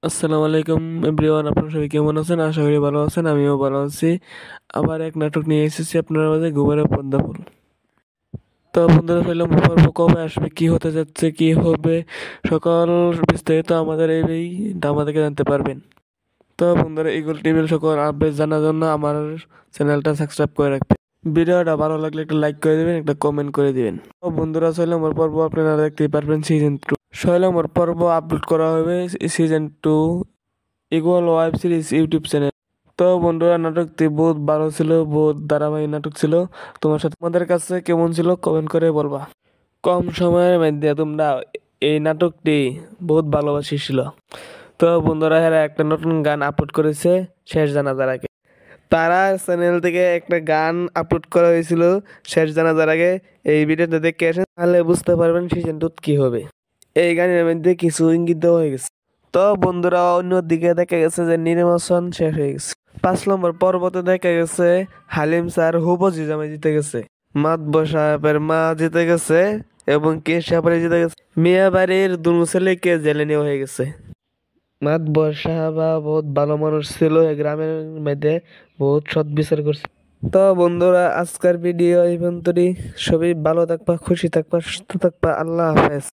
আসসালামু আলাইকুম এভরিওয়ান, আপনারা সবাই কেমন আছেন? আশা করি ভালো আছেন, আমিও ভালো আছি। আবার এক নাটক নিয়ে এসেছি আপনার মাঝে, ঘুমের পদ্মা ফুল। তো বন্ধুরা, ফেললাম পর্ব কবে আসবে, কি হতে যাচ্ছে, কি হবে, সকল বিস্তারিত আমাদের এই ড্রামা থেকে জানতে পারবেন। তো বন্ধুরা, ইগল টিভির সকল আপডেট জানার জন্য আমার চ্যানেলটা সাবস্ক্রাইব করে রাখবেন। ভিডিওটা ভালো লাগলে একটা লাইক করে দিবেন, একটা কমেন্ট করে দিবেন। তো বন্ধুরা, ছয় নম্বর পর্ব আপনারা দেখতেই পারবেন, সিজন 2 ছয় নম্বর পর্ব আপলোড করা হবে season 2 equal web series YouTube channel. তো বন্ধুরা, নাটকটি বহুত ভালো ছিল, বহুত ধারাবাহিক নাটক ছিল। তোমাদের কাছে কেমন ছিল কমেন্ট করে বলবা। কম সময়ের মধ্যে তোমরা এই নাটকটি বহুত ভালোবাসিছিল। তো বন্ধুরা, এরা একটা নতুন গান আপলোড করেছে শেষ জানাজার আগে। তারা চ্যানেল থেকে একটা গান আপলোড করা হয়েছিল শেষ জানাজার আগে। এই ভিডিওতে দেখে আসেন, তাহলে বুঝতে পারবেন সিজন 2 কি হবে। এই গানের মধ্যে কিছু ইঙ্গিত দেওয়া হয়ে গেছে। তো বন্ধুরা, অন্যদিকে দেখা গেছে যে নির্বাচন শেষ হয়ে গেছে। 5 নম্বর পর্বতে দেখা গেছে হালিম স্যার হুবজি জামাই জিতে গেছে, মাতব্বর সাহেবের মা জিতে গেছে, এবং কে সাহেব জিতে গেছে। মিয়া বাড়ির দুনু ছেলেকে জেলে নেওয়া হয়ে গেছে। মাতব্বর সাহেবা বহুত ভালো মানুষ ছিল, এই গ্রামের মধ্যে বহুত সৎ বিচার করছে। তো বন্ধুরা, আজকের ভিডিও এই পর্যন্তই। সবাই ভালো থাকবা, খুশি থাকবা, সুস্থ থাকবা। আল্লাহ হাফেজ।